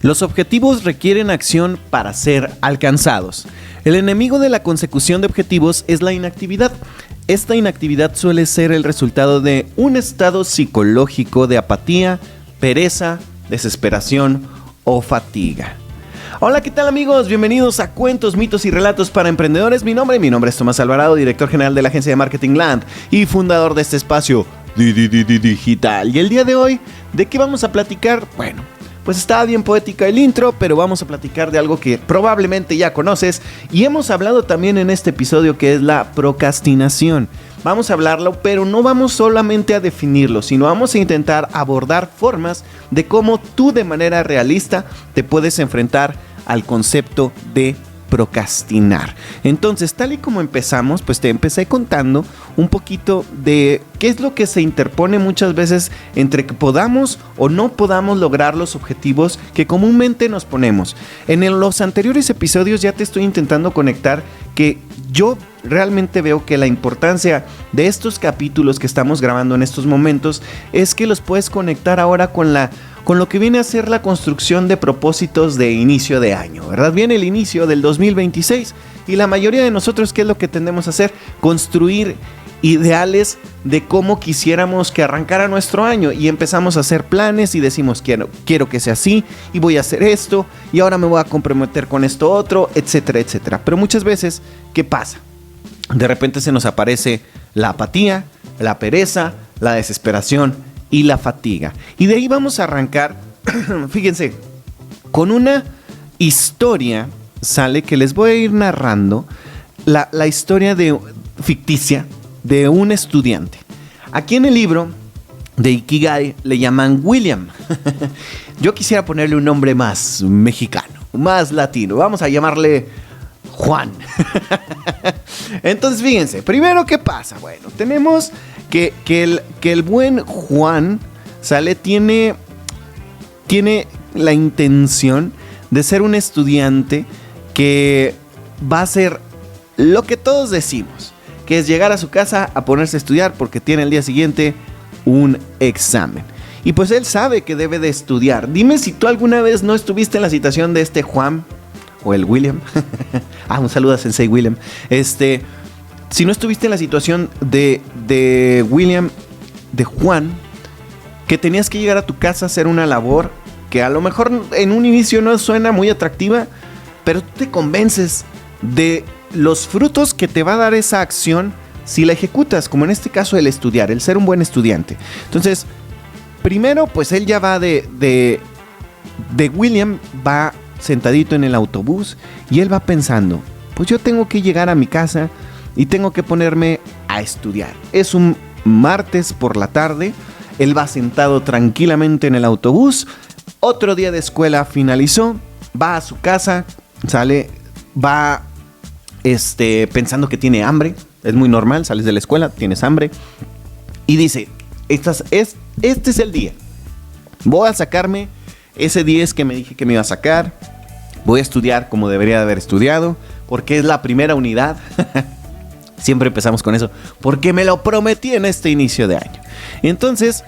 Los objetivos requieren acción para ser alcanzados. El enemigo de la consecución de objetivos es la inactividad. Esta inactividad suele ser el resultado de un estado psicológico de apatía, pereza, desesperación o fatiga. Hola, ¿qué tal amigos? Bienvenidos a Cuentos, Mitos y Relatos para Emprendedores. Mi nombre es Tomás Alvarado, director general de la agencia de Marketing Land y fundador de este espacio digital. Y el día de hoy, ¿de qué vamos a platicar? Bueno, pues estaba bien poética el intro, pero vamos a platicar de algo que probablemente ya conoces y hemos hablado también en este episodio, que es la procrastinación. Vamos a hablarlo, pero no vamos solamente a definirlo, sino vamos a intentar abordar formas de cómo tú de manera realista te puedes enfrentar al concepto de procrastinar. Entonces, tal y como empezamos, pues te empecé contando un poquito de qué es lo que se interpone muchas veces entre que podamos o no podamos lograr los objetivos que comúnmente nos ponemos. En los anteriores episodios ya te estoy intentando conectar que yo realmente veo que la importancia de estos capítulos que estamos grabando en estos momentos es que los puedes conectar ahora con lo que viene a ser la construcción de propósitos de inicio de año, ¿verdad? Viene el inicio del 2026 y la mayoría de nosotros, ¿qué es lo que tendemos a hacer? Construir ideales de cómo quisiéramos que arrancara nuestro año y empezamos a hacer planes y decimos quiero que sea así y voy a hacer esto y ahora me voy a comprometer con esto otro, etcétera, etcétera. Pero muchas veces, ¿qué pasa? De repente se nos aparece la apatía, la pereza, la desesperación y la fatiga. Y de ahí vamos a arrancar, fíjense, con una historia, sale que les voy a ir narrando la historia ficticia de un estudiante. Aquí en el libro de Ikigai le llaman William. Yo quisiera ponerle un nombre más mexicano, más latino. Vamos a llamarle Juan. Entonces, fíjense, primero, ¿qué pasa? Bueno, tenemos que el buen Juan tiene la intención de ser un estudiante que va a hacer lo que todos decimos, que es llegar a su casa a ponerse a estudiar porque tiene el día siguiente un examen. Y pues él sabe que debe de estudiar. Dime si tú alguna vez no estuviste en la situación de este Juan o el William. Un saludo a Sensei William. Si no estuviste en la situación de William, de Juan, que tenías que llegar a tu casa a hacer una labor que a lo mejor en un inicio no suena muy atractiva, pero tú te convences de los frutos que te va a dar esa acción si la ejecutas, como en este caso el estudiar, el ser un buen estudiante. Entonces, primero, pues él ya va de William, va sentadito en el autobús y él va pensando, pues yo tengo que llegar a mi casa y tengo que ponerme a estudiar. Es un martes por la tarde, él va sentado tranquilamente en el autobús, otro día de escuela finalizó, va a su casa, va pensando que tiene hambre, es muy normal, sales de la escuela, tienes hambre, y dice, este es el día, voy a sacarme ese 10 que me dije que me iba a sacar, voy a estudiar como debería de haber estudiado, porque es la primera unidad. Siempre empezamos con eso, porque me lo prometí en este inicio de año. Entonces,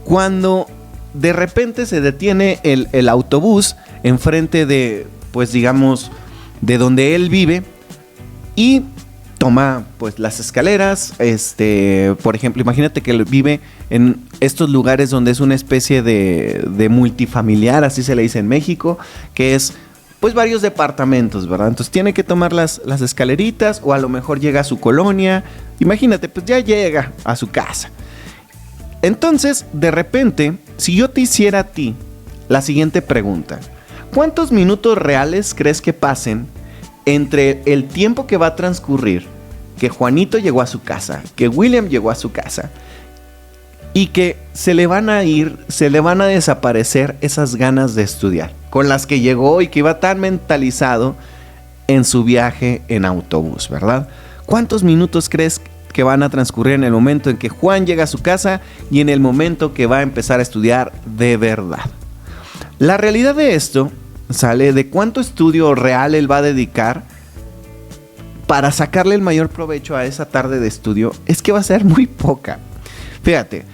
cuando de repente se detiene el autobús enfrente de, pues digamos, de donde él vive, y toma pues las escaleras, por ejemplo, imagínate que él vive en estos lugares donde es una especie de multifamiliar, así se le dice en México, que es pues varios departamentos, ¿verdad? Entonces tiene que tomar las escaleritas, o a lo mejor llega a su colonia, imagínate, pues ya llega a su casa. Entonces, de repente, si yo te hiciera a ti la siguiente pregunta, ¿cuántos minutos reales crees que pasen entre el tiempo que va a transcurrir que Juanito llegó a su casa, que William llegó a su casa, y que se le van a desaparecer esas ganas de estudiar con las que llegó y que iba tan mentalizado en su viaje en autobús, ¿verdad? ¿Cuántos minutos crees que van a transcurrir en el momento en que Juan llega a su casa y en el momento que va a empezar a estudiar de verdad? La realidad de esto sale de cuánto estudio real él va a dedicar para sacarle el mayor provecho a esa tarde de estudio. Es que va a ser muy poca. Fíjate,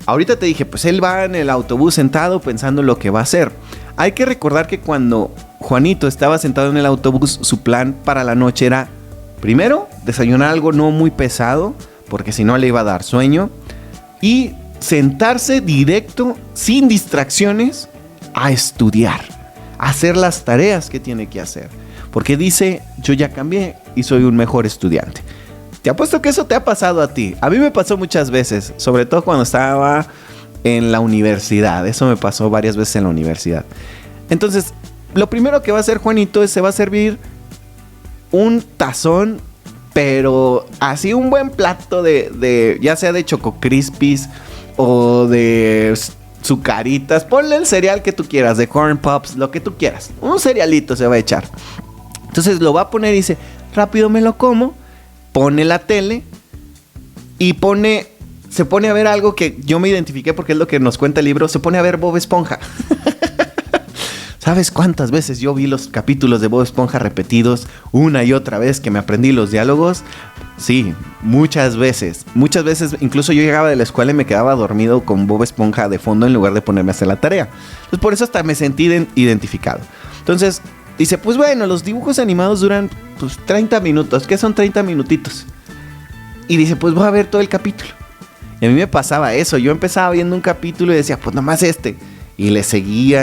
ahorita te dije, pues él va en el autobús sentado pensando en lo que va a hacer. Hay que recordar que cuando Juanito estaba sentado en el autobús, su plan para la noche era, primero, desayunar algo no muy pesado, porque si no le iba a dar sueño, y sentarse directo, sin distracciones, a estudiar, a hacer las tareas que tiene que hacer. Porque dice, yo ya cambié y soy un mejor estudiante. Te apuesto que eso te ha pasado a ti. A mí me pasó muchas veces, sobre todo cuando estaba en la universidad. Eso me pasó varias veces en la universidad. Entonces, lo primero que va a hacer Juanito es se va a servir un tazón, pero así un buen plato de ya sea de Choco Crispies o de Zucaritas. Ponle el cereal que tú quieras, de Corn Pops, lo que tú quieras. Un cerealito se va a echar. Entonces lo va a poner y dice, rápido me lo como. Pone la tele y se pone a ver algo que yo me identifiqué porque es lo que nos cuenta el libro. Se pone a ver Bob Esponja. ¿Sabes cuántas veces yo vi los capítulos de Bob Esponja repetidos una y otra vez que me aprendí los diálogos? Sí, muchas veces. Muchas veces incluso yo llegaba de la escuela y me quedaba dormido con Bob Esponja de fondo en lugar de ponerme a hacer la tarea. Entonces por eso hasta me sentí identificado. Entonces dice, pues bueno, los dibujos animados duran pues 30 minutos. ¿Qué son 30 minutitos? Y dice, pues voy a ver todo el capítulo. Y a mí me pasaba eso. Yo empezaba viendo un capítulo y decía, pues nomás este. Y le seguía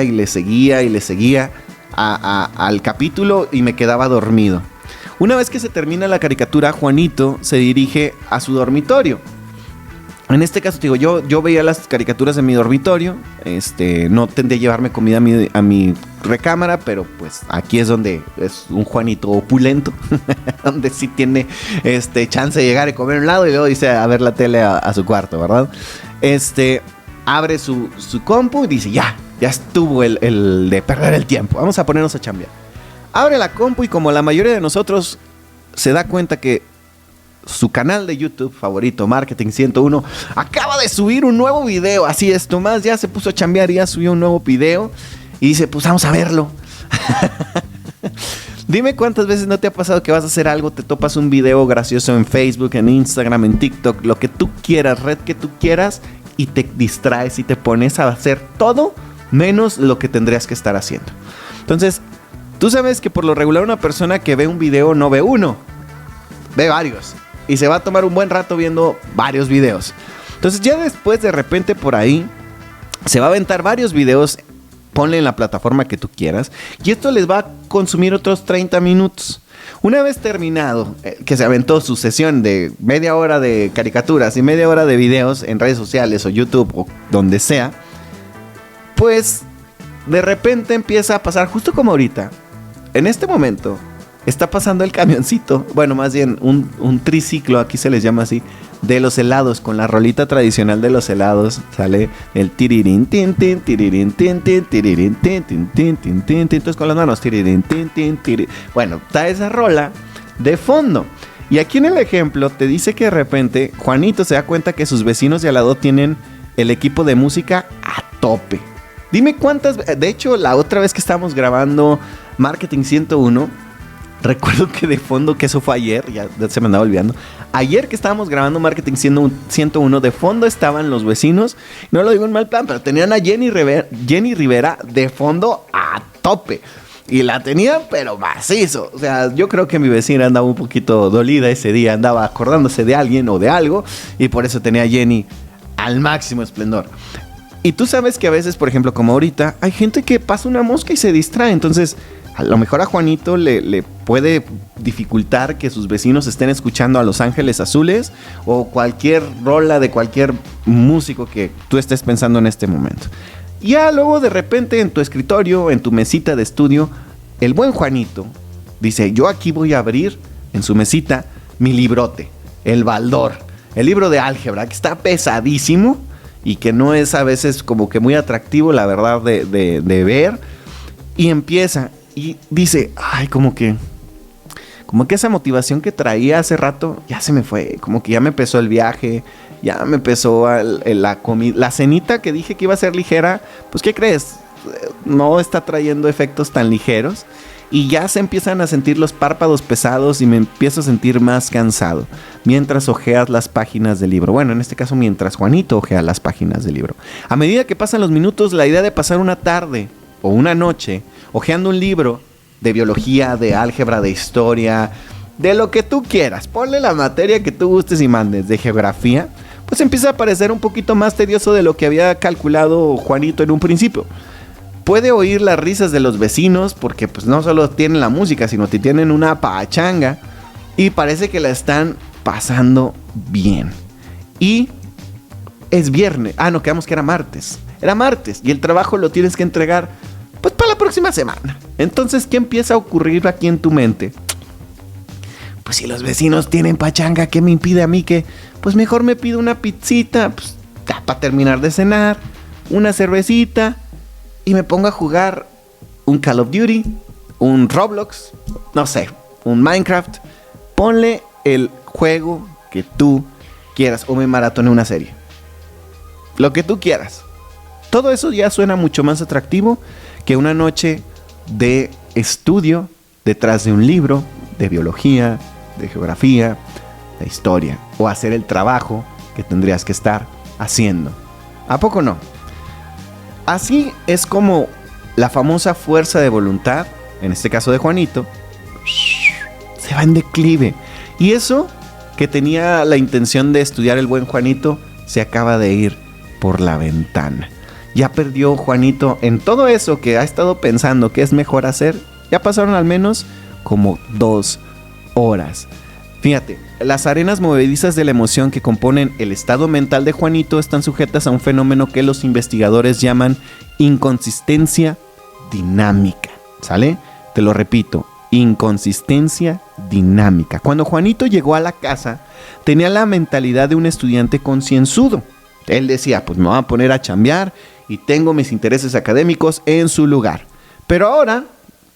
al capítulo y me quedaba dormido. Una vez que se termina la caricatura, Juanito se dirige a su dormitorio. En este caso, digo, yo veía las caricaturas en mi dormitorio. No tendría a llevarme comida a mi recámara, pero pues aquí es donde es un Juanito opulento, donde sí tiene chance de llegar y comer a un lado y luego dice a ver la tele a su cuarto, ¿verdad? Abre su compu y dice, ya estuvo el de perder el tiempo, vamos a ponernos a chambear. Abre la compu y como la mayoría de nosotros se da cuenta que su canal de YouTube favorito, Marketing 101, acaba de subir un nuevo video. Así es, Tomás ya se puso a chambear y ya subió un nuevo video y dice, pues vamos a verlo. Dime cuántas veces no te ha pasado que vas a hacer algo, te topas un video gracioso en Facebook, en Instagram, en TikTok, lo que tú quieras, red que tú quieras, y te distraes y te pones a hacer todo menos lo que tendrías que estar haciendo. Entonces, tú sabes que por lo regular una persona que ve un video no ve uno, ve varios. Y se va a tomar un buen rato viendo varios videos. Entonces ya después de repente por ahí se va a aventar varios videos. Ponle en la plataforma que tú quieras. Y esto les va a consumir otros 30 minutos. Una vez terminado, que se aventó su sesión de media hora de caricaturas y media hora de videos en redes sociales o YouTube o donde sea, pues de repente empieza a pasar, justo como ahorita, en este momento, está pasando el camioncito, bueno, más bien un triciclo, aquí se les llama así, de los helados, con la rolita tradicional de los helados. Sale el tirirín, tin, tin, tirirín, tin, tin, tirirín, tin, tin, tin, tin, tin, tin. Entonces con las manos, tirirín, tin, tin, tirirín. Bueno, está esa rola de fondo. Y aquí en el ejemplo te dice que de repente Juanito se da cuenta que sus vecinos de al lado tienen el equipo de música a tope. Dime cuántas... De hecho, la otra vez que estábamos grabando Marketing 101... Recuerdo que de fondo, que eso fue ayer, ya se me andaba olvidando. Ayer que estábamos grabando Marketing 101, de fondo estaban los vecinos. No lo digo en mal plan, pero tenían a Jenny Rivera de fondo a tope. Y la tenían, pero macizo. O sea, yo creo que mi vecina andaba un poquito dolida ese día. Andaba acordándose de alguien o de algo. Y por eso tenía a Jenny al máximo esplendor. Y tú sabes que a veces, por ejemplo, como ahorita, hay gente que pasa una mosca y se distrae. Entonces... a lo mejor a Juanito le puede dificultar que sus vecinos estén escuchando a Los Ángeles Azules o cualquier rola de cualquier músico que tú estés pensando en este momento. Ya luego de repente en tu escritorio, en tu mesita de estudio, el buen Juanito dice, yo aquí voy a abrir en su mesita mi librote, el Baldor, el libro de álgebra, que está pesadísimo y que no es a veces como que muy atractivo, la verdad, de ver. Y empieza... y dice, ay, como que esa motivación que traía hace rato ya se me fue. Como que ya me empezó el viaje, ya me empezó la comida. La cenita que dije que iba a ser ligera, pues ¿qué crees? No está trayendo efectos tan ligeros. Y ya se empiezan a sentir los párpados pesados y me empiezo a sentir más cansado mientras hojeas las páginas del libro. Bueno, en este caso mientras Juanito ojea las páginas del libro. A medida que pasan los minutos, la idea de pasar una tarde o una noche hojeando un libro de biología, de álgebra, de historia, de lo que tú quieras, ponle la materia que tú gustes y mandes, de geografía, pues empieza a parecer un poquito más tedioso de lo que había calculado Juanito en un principio. Puede oír las risas de los vecinos porque pues no solo tienen la música, sino que tienen una pachanga y parece que la están pasando bien. Y es viernes. No, quedamos que era martes. Era martes y el trabajo lo tienes que entregar pues para la próxima semana. Entonces, ¿qué empieza a ocurrir aquí en tu mente? Pues si los vecinos tienen pachanga, ¿qué me impide a mí que pues mejor me pido una pizzita pues, para terminar de cenar, una cervecita y me pongo a jugar un Call of Duty, un Roblox, no sé, un Minecraft? Ponle el juego que tú quieras o me maratone una serie. Lo que tú quieras. Todo eso ya suena mucho más atractivo que una noche de estudio detrás de un libro de biología, de geografía, de historia, o hacer el trabajo que tendrías que estar haciendo. ¿A poco no? Así es como la famosa fuerza de voluntad, en este caso de Juanito, se va en declive. Y eso que tenía la intención de estudiar el buen Juanito, se acaba de ir por la ventana. Ya perdió Juanito en todo eso que ha estado pensando que es mejor hacer. Ya pasaron al menos como 2 horas. Fíjate, las arenas movedizas de la emoción que componen el estado mental de Juanito están sujetas a un fenómeno que los investigadores llaman inconsistencia dinámica. ¿Sale? Te lo repito, inconsistencia dinámica. Cuando Juanito llegó a la casa, tenía la mentalidad de un estudiante concienzudo. Él decía, pues me voy a poner a chambear y tengo mis intereses académicos en su lugar. Pero ahora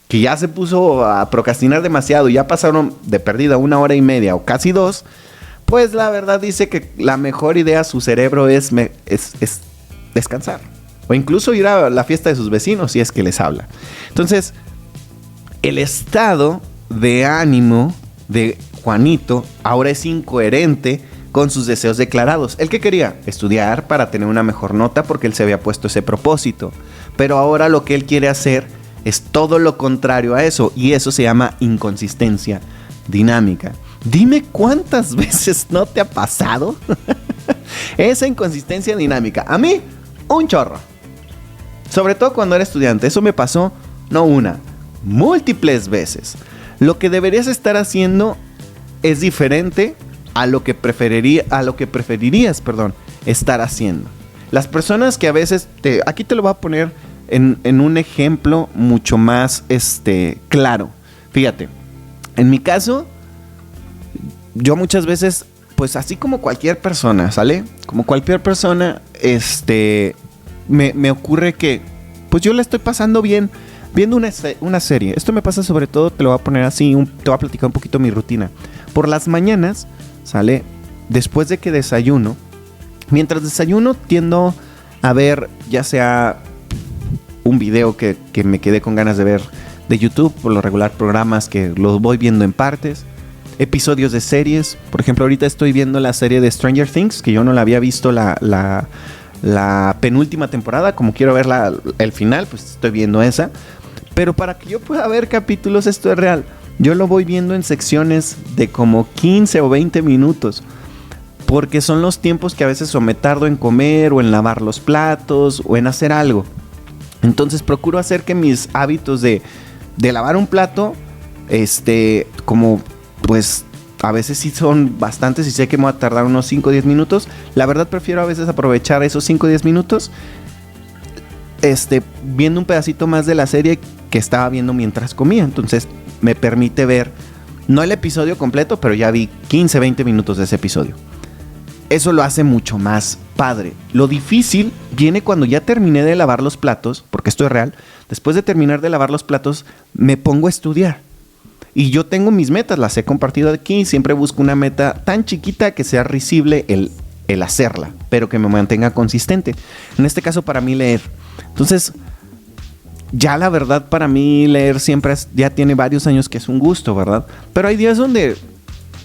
que ya se puso a procrastinar demasiado y ya pasaron de perdida 1 hora y media o casi 2, pues la verdad dice que la mejor idea a su cerebro es descansar. O incluso ir a la fiesta de sus vecinos si es que les habla. Entonces, el estado de ánimo de Juanito ahora es incoherente con sus deseos declarados. ¿Él qué quería? Estudiar para tener una mejor nota porque él se había puesto ese propósito. Pero ahora lo que él quiere hacer es todo lo contrario a eso. Y eso se llama inconsistencia dinámica. Dime cuántas veces no te ha pasado esa inconsistencia dinámica. A mí, un chorro. Sobre todo cuando era estudiante. Eso me pasó, no una, múltiples veces. Lo que deberías estar haciendo es diferente a lo que preferirías, estar haciendo. Las personas que a veces aquí te lo voy a poner en un ejemplo mucho más claro. Fíjate, en mi caso, yo muchas veces, pues así como cualquier persona, ¿sale? Como cualquier persona, me ocurre que, pues yo la estoy pasando bien viendo una serie. Esto me pasa sobre todo, te lo voy a poner así, te voy a platicar un poquito mi rutina. Por las mañanas, ¿sale? Después de que desayuno, mientras desayuno tiendo a ver ya sea un video que me quedé con ganas de ver de YouTube, por lo regular programas que los voy viendo en partes, episodios de series. Por ejemplo, ahorita estoy viendo la serie de Stranger Things, que yo no la había visto la penúltima temporada. Como quiero ver el final, pues estoy viendo esa. Pero para que yo pueda ver capítulos, esto es real. Yo lo voy viendo en secciones de como 15 o 20 minutos. Porque son los tiempos que a veces o me tardo en comer o en lavar los platos o en hacer algo. Entonces procuro hacer que mis hábitos de lavar un plato, como pues a veces sí son bastantes y sé que me va a tardar unos 5 o 10 minutos. La verdad prefiero a veces aprovechar esos 5 o 10 minutos viendo un pedacito más de la serie que estaba viendo mientras comía. Entonces me permite ver, no el episodio completo, pero ya vi 15, 20 minutos de ese episodio. Eso lo hace mucho más padre. Lo difícil viene cuando ya terminé de lavar los platos, porque esto es real. Después de terminar de lavar los platos, me pongo a estudiar. Y yo tengo mis metas, las he compartido aquí. Siempre busco una meta tan chiquita que sea risible el hacerla, pero que me mantenga consistente. En este caso, para mí, leer. Entonces, ya la verdad, para mí, leer siempre ya tiene varios años que es un gusto, ¿verdad? Pero hay días donde,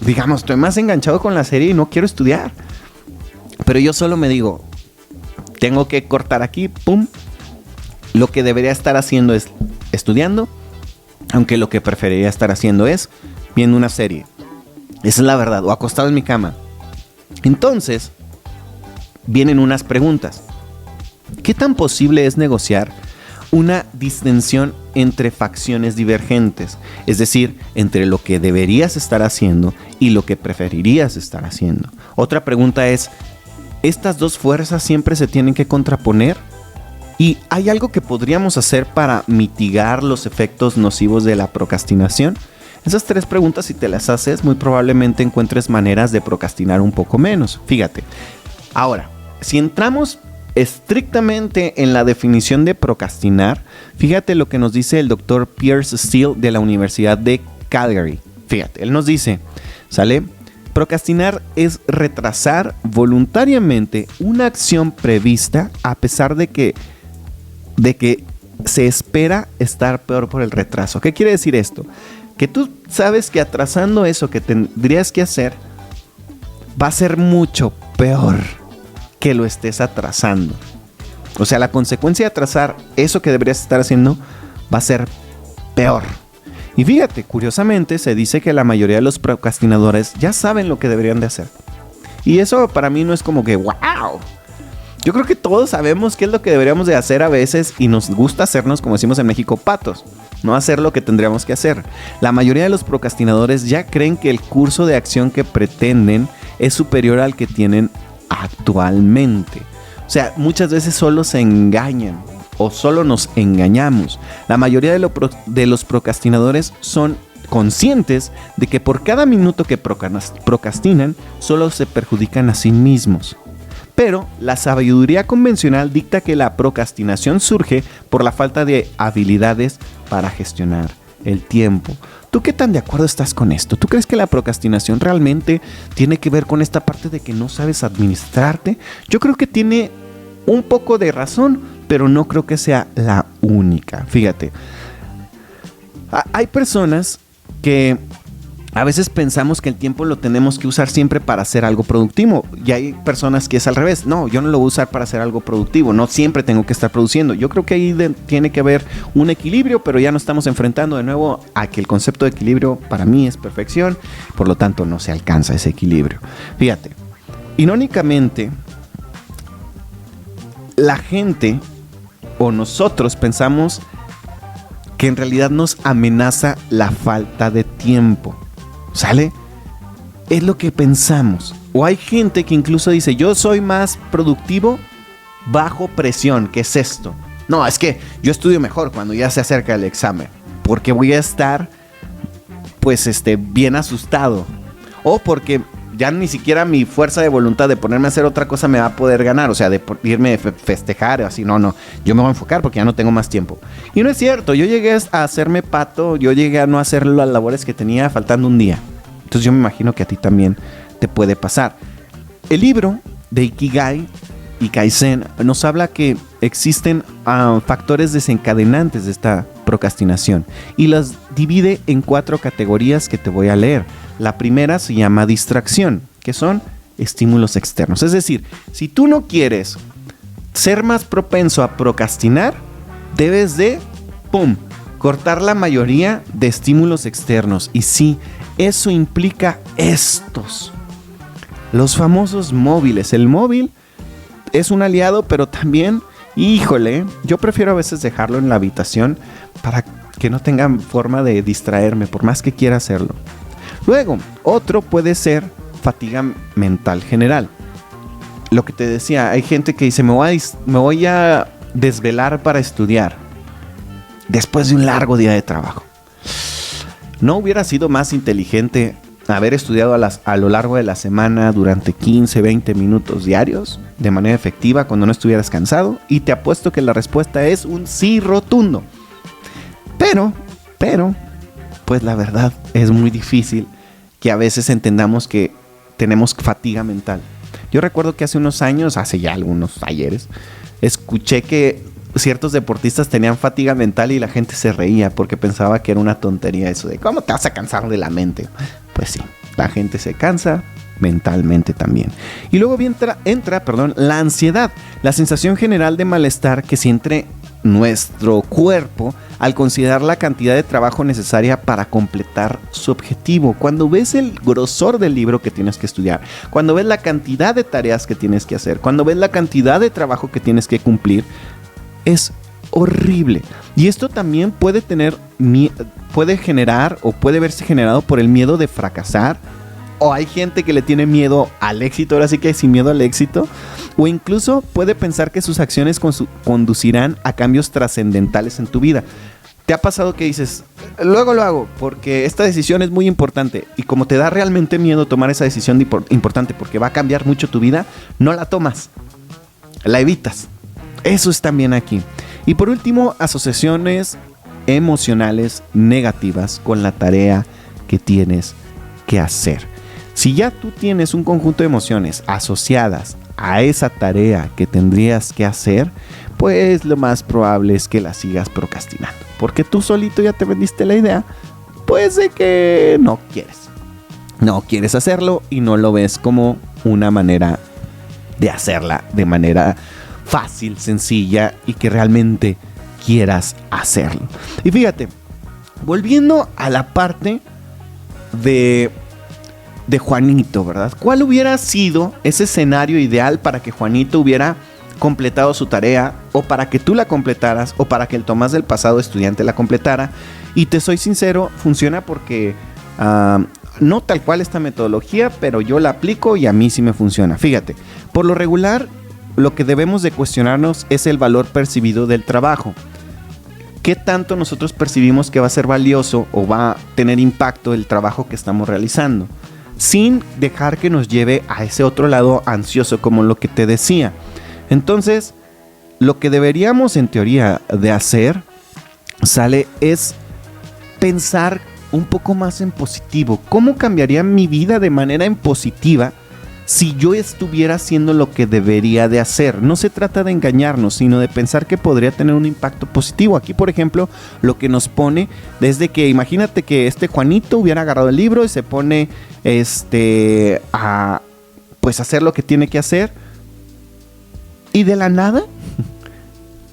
digamos, estoy más enganchado con la serie y no quiero estudiar. Pero yo solo me digo, tengo que cortar aquí, pum, lo que debería estar haciendo es estudiando, aunque lo que preferiría estar haciendo es viendo una serie. Esa es la verdad, o acostado en mi cama. Entonces, vienen unas preguntas. ¿Qué tan posible es negociar una distensión entre facciones divergentes? Es decir, entre lo que deberías estar haciendo y lo que preferirías estar haciendo. Otra pregunta es, ¿estas dos fuerzas siempre se tienen que contraponer? ¿Y hay algo que podríamos hacer para mitigar los efectos nocivos de la procrastinación? Esas tres preguntas, si te las haces, muy probablemente encuentres maneras de procrastinar un poco menos. Fíjate. Ahora, si entramos estrictamente en la definición de procrastinar, fíjate lo que nos dice el doctor Pierce Steele de la Universidad de Calgary. Fíjate, él nos dice, ¿sale? Procrastinar es retrasar voluntariamente una acción prevista a pesar de que se espera estar peor por el retraso. ¿Qué quiere decir esto? Que tú sabes que atrasando eso que tendrías que hacer va a ser mucho peor que lo estés atrasando. O sea, la consecuencia de atrasar eso que deberías estar haciendo va a ser peor. Y fíjate, curiosamente se dice que la mayoría de los procrastinadores ya saben lo que deberían de hacer. Y eso para mí no es como que wow. Yo creo que todos sabemos qué es lo que deberíamos de hacer a veces y nos gusta hacernos, como decimos en México, patos. No hacer lo que tendríamos que hacer. La mayoría de los procrastinadores ya creen que el curso de acción que pretenden es superior al que tienen actualmente. O sea, muchas veces solo se engañan o solo nos engañamos. La mayoría de los procrastinadores son conscientes de que por cada minuto que procrastinan, solo se perjudican a sí mismos. Pero la sabiduría convencional dicta que la procrastinación surge por la falta de habilidades para gestionar el tiempo. ¿Tú qué tan de acuerdo estás con esto? ¿Tú crees que la procrastinación realmente tiene que ver con esta parte de que no sabes administrarte? Yo creo que tiene un poco de razón, pero no creo que sea la única. Fíjate, hay personas que a veces pensamos que el tiempo lo tenemos que usar siempre para hacer algo productivo. Y hay personas que es al revés. No, yo no lo voy a usar para hacer algo productivo. No siempre tengo que estar produciendo. Yo creo que ahí tiene que haber un equilibrio, pero ya nos estamos enfrentando de nuevo a que el concepto de equilibrio para mí es perfección. Por lo tanto, no se alcanza ese equilibrio. Fíjate, irónicamente, la gente o nosotros pensamos que en realidad nos amenaza la falta de tiempo. ¿Sale? Es lo que pensamos. O hay gente que incluso dice, yo soy más productivo bajo presión. ¿Qué es esto? No, es que yo estudio mejor cuando ya se acerca el examen, porque voy a estar pues bien asustado. O porque ya ni siquiera mi fuerza de voluntad de ponerme a hacer otra cosa me va a poder ganar. O sea, de irme a festejar o así. No, yo me voy a enfocar porque ya no tengo más tiempo. Y no es cierto, yo llegué a hacerme pato. Yo llegué a no hacer las labores que tenía faltando un día. Entonces yo me imagino que a ti también te puede pasar. El libro de Ikigai y Kaizen nos habla que existen factores desencadenantes de esta procrastinación y las divide en 4 categorías que te voy a leer. La primera se llama distracción, que son estímulos externos. Es decir, si tú no quieres ser más propenso a procrastinar, debes de cortar la mayoría de estímulos externos. Y sí, eso implica estos. Los famosos móviles. El móvil es un aliado, pero también, híjole, yo prefiero a veces dejarlo en la habitación para que no tenga forma de distraerme, por más que quiera hacerlo. Luego, otro puede ser fatiga mental general. Lo que te decía, hay gente que dice, me voy a desvelar para estudiar después de un largo día de trabajo. ¿No hubiera sido más inteligente haber estudiado a lo largo de la semana durante 15, 20 minutos diarios de manera efectiva cuando no estuvieras cansado? Y te apuesto que la respuesta es un sí rotundo. Pero, pues la verdad es muy difícil que a veces entendamos que tenemos fatiga mental. Yo recuerdo que hace unos años, hace ya algunos ayeres, escuché que ciertos deportistas tenían fatiga mental y la gente se reía porque pensaba que era una tontería eso de ¿cómo te vas a cansar de la mente? Pues sí, la gente se cansa mentalmente también. Y luego entra la ansiedad, la sensación general de malestar que siempre nuestro cuerpo al considerar la cantidad de trabajo necesaria para completar su objetivo. Cuando ves el grosor del libro que tienes que estudiar, cuando ves la cantidad de tareas que tienes que hacer, cuando ves la cantidad de trabajo que tienes que cumplir, es horrible. Y esto también puede generar o puede verse generado por el miedo de fracasar. O hay gente que le tiene miedo al éxito, ahora sí que sin miedo al éxito. O incluso puede pensar que sus acciones conducirán a cambios trascendentales en tu vida. ¿Te ha pasado que dices, luego lo hago porque esta decisión es muy importante? Y como te da realmente miedo tomar esa decisión importante porque va a cambiar mucho tu vida, no la tomas, la evitas. Eso es también aquí. Y por último, asociaciones emocionales negativas con la tarea que tienes que hacer. Si ya tú tienes un conjunto de emociones asociadas a esa tarea que tendrías que hacer, pues lo más probable es que la sigas procrastinando. Porque tú solito ya te vendiste la idea, pues de que no quieres hacerlo y no lo ves como una manera de hacerla de manera fácil, sencilla y que realmente quieras hacerlo. Y fíjate, volviendo a la parte de Juanito, ¿verdad? ¿Cuál hubiera sido ese escenario ideal para que Juanito hubiera completado su tarea, o para que tú la completaras, o para que el Tomás del pasado estudiante la completara? Y te soy sincero, funciona porque no tal cual esta metodología, pero yo la aplico y a mí sí me funciona. Fíjate, por lo regular, lo que debemos de cuestionarnos es el valor percibido del trabajo. ¿Qué tanto nosotros percibimos que va a ser valioso o va a tener impacto el trabajo que estamos realizando? Sin dejar que nos lleve a ese otro lado ansioso, como lo que te decía. Entonces, lo que deberíamos en teoría de hacer, es pensar un poco más en positivo. ¿Cómo cambiaría mi vida de manera en positiva si yo estuviera haciendo lo que debería de hacer? No se trata de engañarnos, sino de pensar que podría tener un impacto positivo. Aquí, por ejemplo, lo que nos pone, desde que imagínate que Juanito hubiera agarrado el libro y se pone a pues hacer lo que tiene que hacer, y de la nada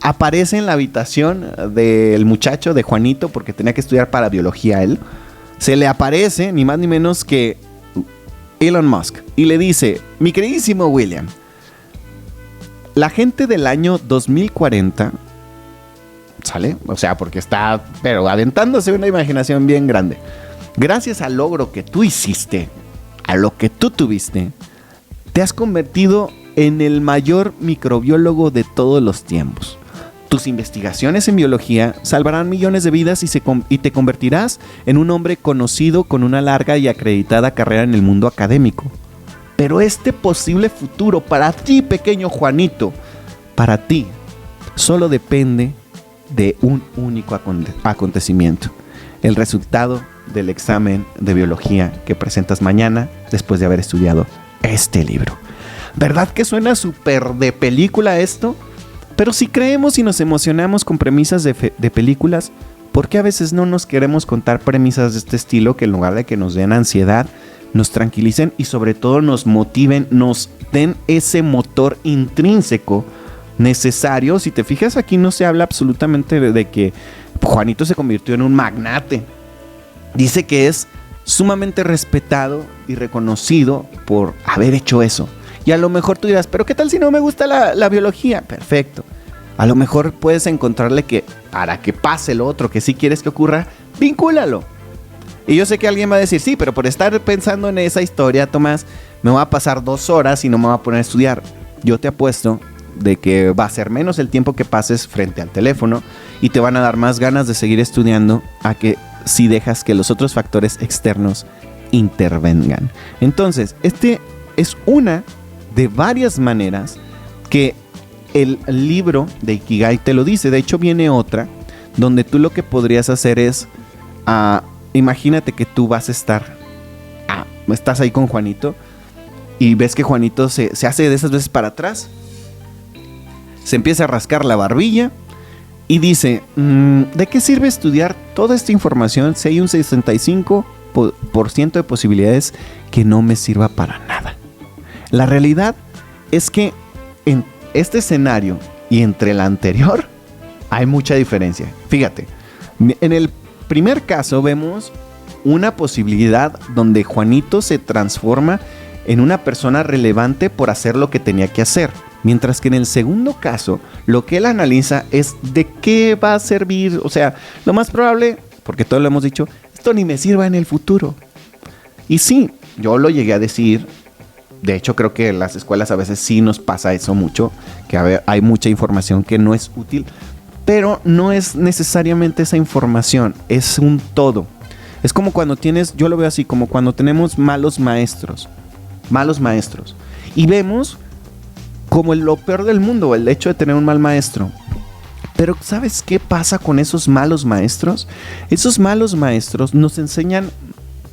aparece en la habitación del muchacho, de Juanito, porque tenía que estudiar para biología él. Se le aparece ni más ni menos que Elon Musk y le dice: mi queridísimo William, la gente del año 2040, ¿sale? O sea, porque está, pero aventándose una imaginación bien grande. Gracias al logro que tú hiciste, a lo que tú tuviste, te has convertido en el mayor microbiólogo de todos los tiempos. Tus investigaciones en biología salvarán millones de vidas y te convertirás en un hombre conocido con una larga y acreditada carrera en el mundo académico. Pero este posible futuro para ti, pequeño Juanito, para ti, solo depende de un único acontecimiento: el resultado del examen de biología que presentas mañana después de haber estudiado este libro. ¿Verdad que suena súper de película esto? Pero si creemos y nos emocionamos con premisas de películas, ¿por qué a veces no nos queremos contar premisas de este estilo que en lugar de que nos den ansiedad, nos tranquilicen y sobre todo nos motiven, nos den ese motor intrínseco necesario? Si te fijas, aquí no se habla absolutamente de que Juanito se convirtió en un magnate. Dice que es sumamente respetado y reconocido por haber hecho eso. Y a lo mejor tú dirás, pero ¿qué tal si no me gusta la biología? Perfecto. A lo mejor puedes encontrarle que para que pase lo otro que sí quieres que ocurra, vincúlalo. Y yo sé que alguien va a decir, sí, pero por estar pensando en esa historia, Tomás, me va a pasar 2 horas y no me va a poner a estudiar. Yo te apuesto de que va a ser menos el tiempo que pases frente al teléfono y te van a dar más ganas de seguir estudiando a que si dejas que los otros factores externos intervengan. Entonces, es una de varias maneras que el libro de Ikigai te lo dice. De hecho, viene otra donde tú lo que podrías hacer es, imagínate que tú vas a estás ahí con Juanito y ves que Juanito se hace de esas veces para atrás, se empieza a rascar la barbilla y dice, ¿de qué sirve estudiar toda esta información si hay un 65% de posibilidades que no me sirva para nada? La realidad es que en este escenario y entre el anterior hay mucha diferencia. Fíjate, en el primer caso vemos una posibilidad donde Juanito se transforma en una persona relevante por hacer lo que tenía que hacer. Mientras que en el segundo caso, lo que él analiza es de qué va a servir. O sea, lo más probable, porque todos lo hemos dicho, esto ni me sirva en el futuro. Y sí, yo lo llegué a decir. De hecho, creo que en las escuelas a veces sí nos pasa eso mucho, que hay mucha información que no es útil, pero no es necesariamente esa información, es un todo. Es como cuando yo lo veo así, como cuando tenemos malos maestros, y vemos como lo peor del mundo, el hecho de tener un mal maestro. Pero ¿sabes qué pasa con esos malos maestros? Esos malos maestros nos enseñan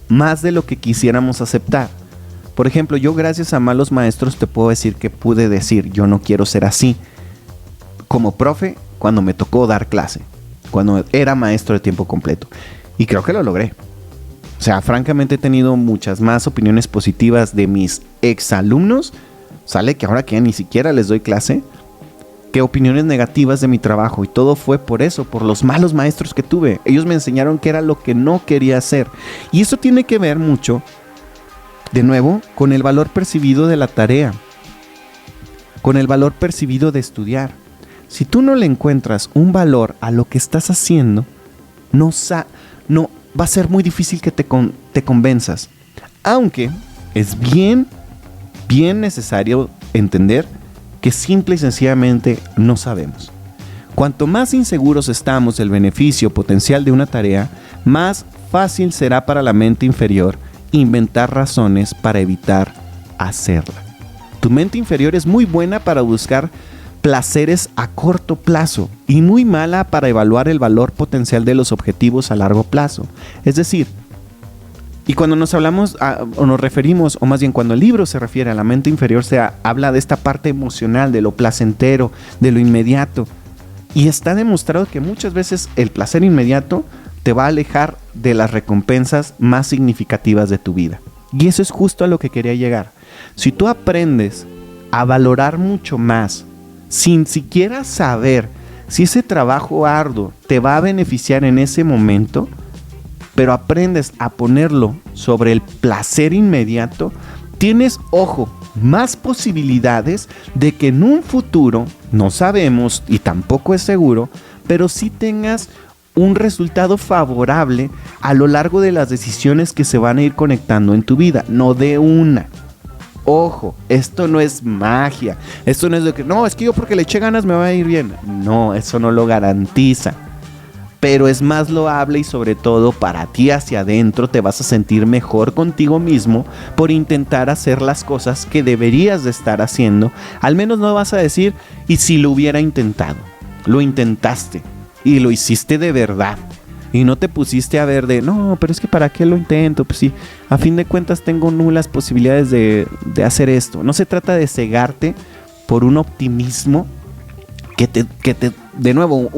más de lo que quisiéramos aceptar. Por ejemplo, yo gracias a malos maestros te puedo decir que pude decir, yo no quiero ser así. Como profe, cuando me tocó dar clase, cuando era maestro de tiempo completo. Y creo que lo logré. O sea, francamente he tenido muchas más opiniones positivas de mis exalumnos. Sale que ahora que ni siquiera les doy clase, que opiniones negativas de mi trabajo. Y todo fue por eso, por los malos maestros que tuve. Ellos me enseñaron qué era lo que no quería hacer. Y eso tiene que ver mucho, de nuevo, con el valor percibido de la tarea, con el valor percibido de estudiar. Si tú no le encuentras un valor a lo que estás haciendo, no va a ser muy difícil que te convenzas. Aunque es bien necesario entender que simple y sencillamente no sabemos. Cuanto más inseguros estamos del beneficio potencial de una tarea, más fácil será para la mente inferior inventar razones para evitar hacerla. Tu mente inferior es muy buena para buscar placeres a corto plazo y muy mala para evaluar el valor potencial de los objetivos a largo plazo. Es decir, y cuando nos hablamos o nos referimos, o más bien cuando el libro se refiere a la mente inferior, habla de esta parte emocional, de lo placentero, de lo inmediato. Y está demostrado que muchas veces el placer inmediato te va a alejar de las recompensas más significativas de tu vida. Y eso es justo a lo que quería llegar. Si tú aprendes a valorar mucho más, sin siquiera saber si ese trabajo arduo te va a beneficiar en ese momento, pero aprendes a ponerlo sobre el placer inmediato, tienes, ojo, más posibilidades de que en un futuro, no sabemos y tampoco es seguro, pero sí tengas un resultado favorable a lo largo de las decisiones que se van a ir conectando en tu vida, no de una. Ojo, esto no es magia, esto no es de que, no, es que yo porque le eché ganas me va a ir bien. No, eso no lo garantiza. Pero es más loable y sobre todo para ti hacia adentro te vas a sentir mejor contigo mismo por intentar hacer las cosas que deberías de estar haciendo. Al menos no vas a decir, y si lo hubiera intentado, lo intentaste. Y lo hiciste de verdad. Y no te pusiste a ver no, pero es que ¿para qué lo intento? Pues sí, a fin de cuentas tengo nulas posibilidades de hacer esto. No se trata de cegarte por un optimismo que te de nuevo,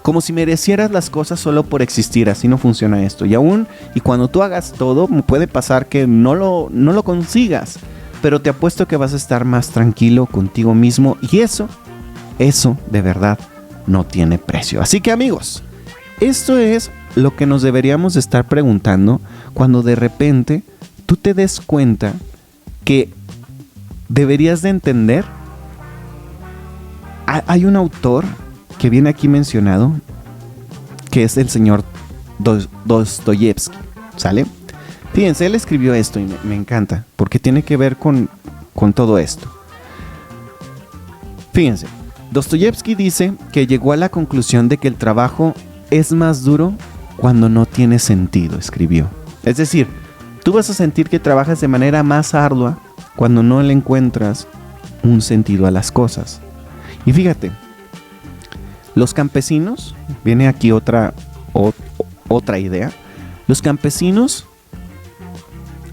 como si merecieras las cosas solo por existir. Así no funciona esto. Y cuando tú hagas todo, puede pasar que no lo consigas. Pero te apuesto que vas a estar más tranquilo contigo mismo. Y eso de verdad no tiene precio. Así que amigos, esto es lo que nos deberíamos de estar preguntando cuando de repente tú te des cuenta que deberías de entender. Hay un autor que viene aquí mencionado, que es el señor Dostoyevsky, ¿sale? Fíjense, él escribió esto y me encanta, porque tiene que ver con todo esto. Fíjense, Dostoyevsky dice que llegó a la conclusión de que el trabajo es más duro cuando no tiene sentido, escribió. Es decir, tú vas a sentir que trabajas de manera más ardua cuando no le encuentras un sentido a las cosas. Y fíjate, los campesinos, viene aquí otra idea, los campesinos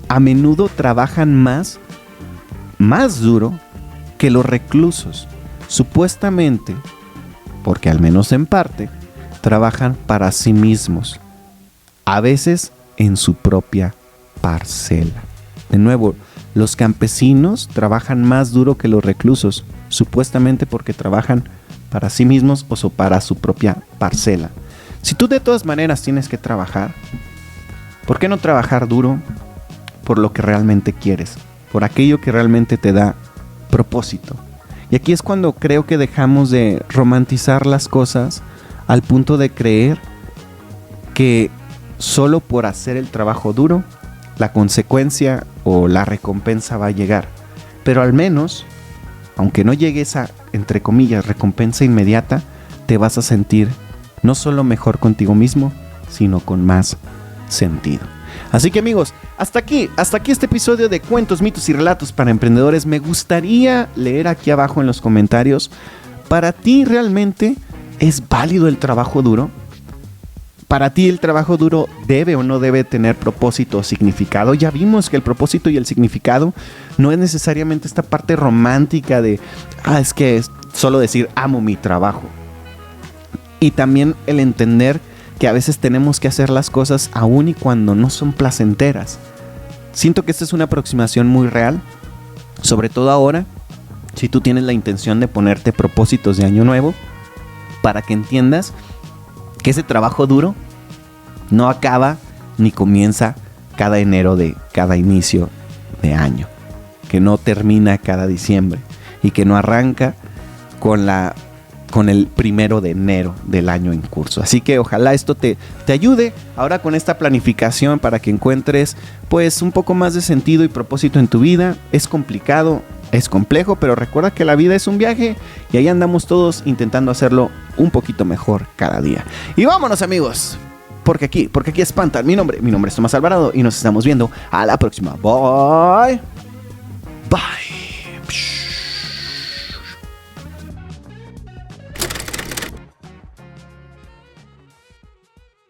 a menudo trabajan más duro que los reclusos, supuestamente, porque al menos en parte, trabajan para sí mismos, a veces en su propia parcela. De nuevo, los campesinos trabajan más duro que los reclusos, supuestamente porque trabajan para sí mismos o para su propia parcela. Si tú de todas maneras tienes que trabajar, ¿por qué no trabajar duro por lo que realmente quieres? Por aquello que realmente te da propósito. Y aquí es cuando creo que dejamos de romantizar las cosas al punto de creer que solo por hacer el trabajo duro, la consecuencia o la recompensa va a llegar. Pero al menos, aunque no llegue esa, entre comillas, recompensa inmediata, te vas a sentir no solo mejor contigo mismo, sino con más sentido. Así que amigos, hasta aquí este episodio de Cuentos, Mitos y Relatos para Emprendedores. Me gustaría leer aquí abajo en los comentarios, ¿para ti realmente es válido el trabajo duro? ¿Para ti el trabajo duro debe o no debe tener propósito o significado? Ya vimos que el propósito y el significado no es necesariamente esta parte romántica de, es que es solo decir amo mi trabajo. Y también el entender que a veces tenemos que hacer las cosas aún y cuando no son placenteras. Siento que esta es una aproximación muy real, sobre todo ahora, si tú tienes la intención de ponerte propósitos de año nuevo, para que entiendas que ese trabajo duro no acaba ni comienza cada enero de cada inicio de año, que no termina cada diciembre y que no arranca con el 1 de enero del año en curso. Así que ojalá esto te ayude ahora con esta planificación para que encuentres pues un poco más de sentido y propósito en tu vida. Es complicado, es complejo, pero recuerda que la vida es un viaje y ahí andamos todos intentando hacerlo un poquito mejor cada día. Y vámonos amigos, porque aquí espantan. Mi nombre es Tomás Alvarado y nos estamos viendo a la próxima. Bye. Bye.